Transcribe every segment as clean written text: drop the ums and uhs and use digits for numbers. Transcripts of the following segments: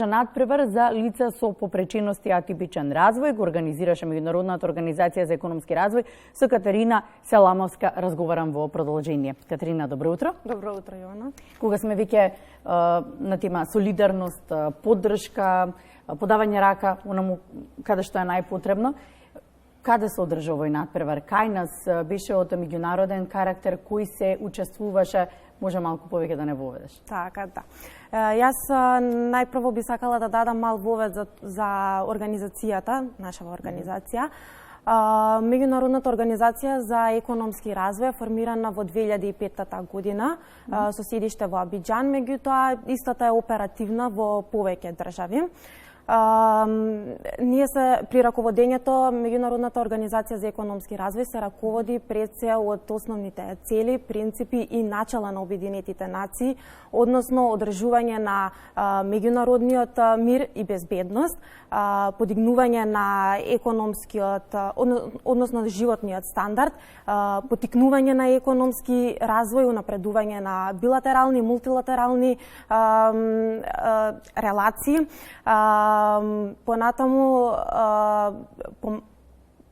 Надпревар за лица со попречености и атипичен развој го организираше Меѓународната организација за економски развој. Со Катерина Селамовска разговарам во продолжение. Катерина, добро утро. Добро утро, Јована. Кога сме веќе на тема солидарност, поддршка, подавање рака онаму каде што е најпотребно, каде се одржа овој надпревар? Кај нас беше од меѓународен карактер, кој се учествуваше? Може малку повеќе да не воведеш? Така, да. Јас најпрво би сакала да дадам мал вовед за организацијата, нашава организација. Меѓународната организација за економски развој е формирана во 2005 година со седиште во Абиџан, меѓутоа истата е оперативна во повеќе држави. Ние се при раководењето Меѓународната организација за економски развој се раководи пред се од основните цели, принципи и начала на Обединетите нации, односно одржување на меѓународниот мир и безбедност, подигнување на економскиот, односно животниот стандард, поттикнување на економски развој, унапредување на билатерални, мултилатерални релации, понатаму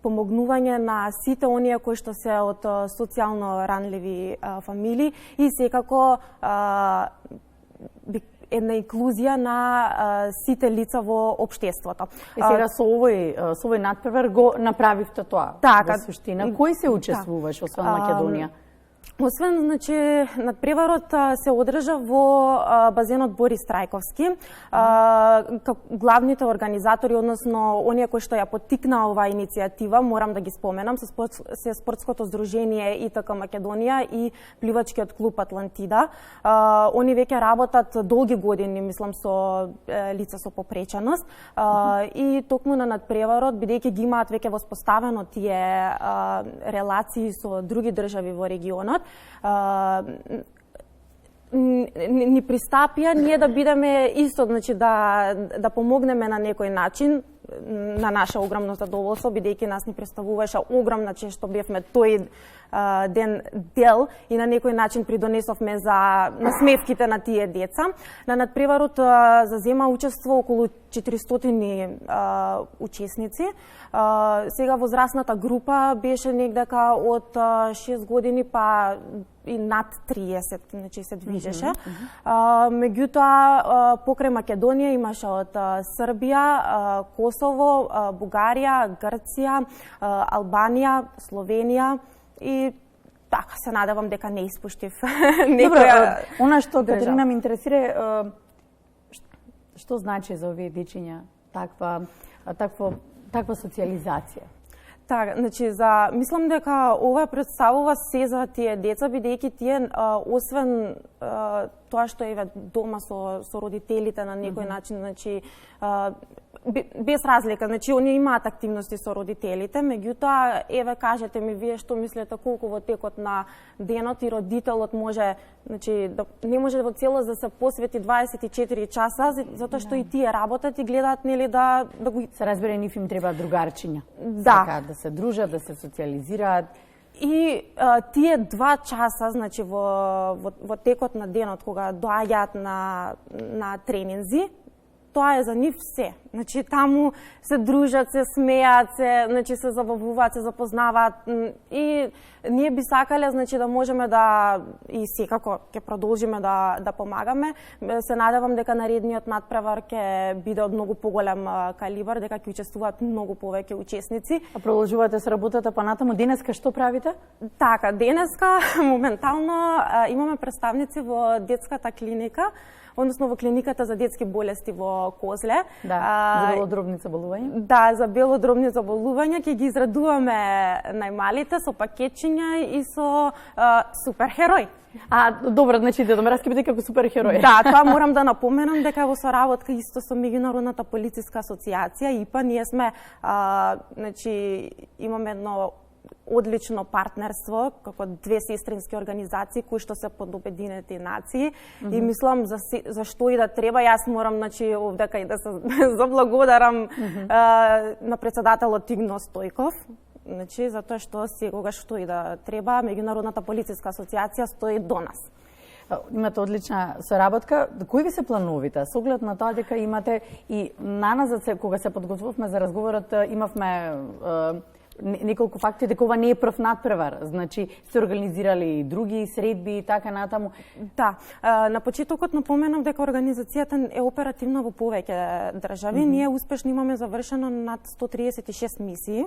помогнување на сите оние кои што се од социјално ранливи фамилии и секако една инклузија на сите лица во општеството. И сега со овој надпревар го направивте тоа. Така, во суштина. Кој се учествуваше освен Македонија? Освен, значи, надпреварот се одржа во базенот Борис Трајковски. Главните организатори, односно оние кои што ја поттикнаа оваа иницијатива, морам да ги споменам, се Спортското здружение ИТК Македонија и Пливачкиот клуб Атлантида. Они веќе работат долги години, мислам, со лица со попреченост. И токму на надпреварот, бидејќи ги имаат веќе воспоставено тие релации со други држави во регионот, ни пристапија ние да бидеме исто, значи да помогнеме на некој начин, на наше огромно задоволство, бидејќи нас ни представуваше огромна чест што бевме тој ден дел и на некој начин придонесовме за насмевките на тие деца. На надпреварот зазема учество околу 400 учесници. Сега возрастната група беше негдека од 6 години па и над 30, значи се движеше. Меѓутоа, покрај Македонија имаше од Србија, Косово, Бугарија, Грција, Албанија, Словенија и така се надевам дека не испуштив некоја. Добро, она што Катерина ме интересира, што значи за овие дечиња таква социализација? Така, значи, мислам дека ова представува се за тие деца, бидејќи тие, освен тоа што еве дома со родителите на некој начин, значи, без разлика, значи, они имаат активности со родителите, меѓутоа, еве, кажете ми вие што мислите колку во текот на денот и родителот може, значи, не може во целост да се посвети 24 часа, затоа што и тие работат и гледаат, нели, да го... Се разбере, нив им треба другарчиња. Да. Да се дружат, да се социализираат. И тие 2 часа, значи, во текот на денот, кога доаѓаат на тренинзи, тоа е за нив се. Значи, таму се дружат, се смеат, значи, се забавуваат, се запознаваат и ние би сакале, значи, да можеме да и секако ќе продолжиме да помагаме. Се надевам дека наредниот надпревар ќе биде од многу поголем калибар, дека ќе учествуваат многу повеќе учесници. А продолжувате со работата понатаму? Денеска што правите? Така, денеска моментално имаме представници во детската клиника, односно во клиниката за детски болести во Козле. Да, за белодробни заболувања. Да, за белодробни заболувања ќе ги израдуваме најмалите со пакетчиња и со суперхерој. Добро, значи да ме раскипите како суперхерој. Да, тоа морам да напоменам дека во соработка исто со Меѓународната полициска асоциација ИПА ние сме значи имаме едно одлично партнерство како две сестрински организации кои што се под Обединети нации и мислам за што и да треба јас морам, значи, овдека и да се заблагодарам на председателот Игно Стојков, значи затоа што секогаш што и да треба Меѓународната полициска асоциација стои до нас. Имате одлична соработка. Кои ви се плановите? Со оглед на тоа дека имате и на нас, кога се подготвувавме за разговорот, имавме неколку факти дека ова не е прв надпревар. Значи, сте организирали и други средби и така натаму. Да, на почетокот напоменав дека организацијата е оперативна во повеќе држави. Ние успешно имаме завршено над 136 мисии.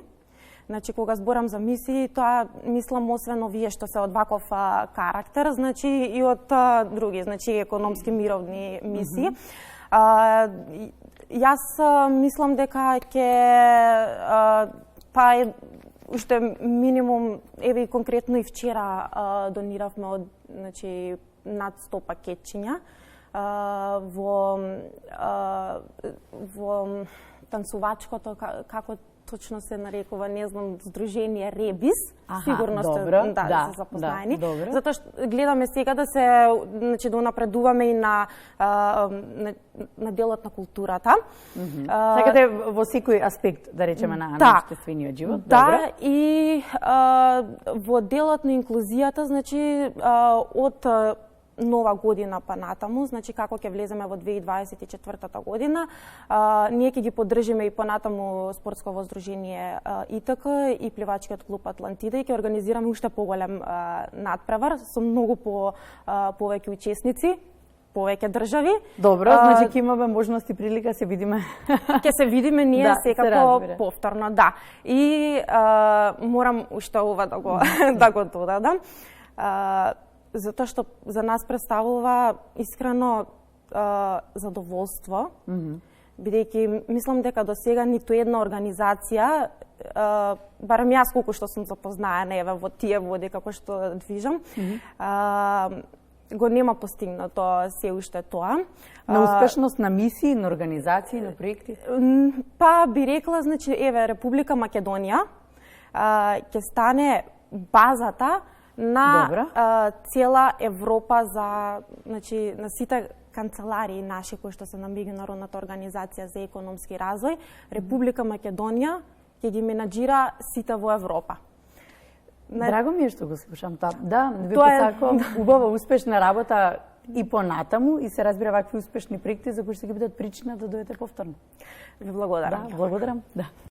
Значи, кога зборам за мисии, тоа мислам освен овие што се од ваков карактер, значи и од други, значи економски мировни мисии. Јас мислам дека ќе уште минимум, еве и конкретно и вчера дониравме од, значи, над 100 пакетчиња во танцувачкото, како точно се нарекува, не знам, Сдружение Ребис. Сигурно сте се запознаени. Затоа што гледаме сега да се, значи, да напредуваме и на делот на културата. Сакате во секој аспект, да речеме, на општествениот живот? Да, и во делот на инклузијата, значи, од нова година па натаму, значи како ќе влеземе во 2024 година, ние ќе ги поддржиме и понатаму спортско здружение ИТК и пливачкиот клуб Атлантида и ќе организираме уште поголем надпревар со многу повеќе учесници, повеќе држави. Добро, значи ќе имаме можност и прилика се видиме. Ќе се видиме ние секако повторно, да. И морам уште ова да го додадам. Затоа што за нас представува искрено задоволство, бидејќи мислам дека до сега ниту една организација, барем јас колку што сум запознаена еве во тие води како што движам, го нема постигнато се уште тоа. На успешност на мисии, на организации, на проекти? Па би рекла, значи, еве, Република Македонија ќе стане базата на цела Европа за, значи, на сите канцеларии наши кои што се на Меѓународната организација за економски развој, Република Македонија ќе ги менаџира сите во Европа. Драго ми е што го слушам тоа. Да, ви посакувам убава успешна работа и понатаму и се разбира вакви успешни проекти за кои ќе бидат причина да дојдете повторно. Ви благодарам. Да, благодарам. Да.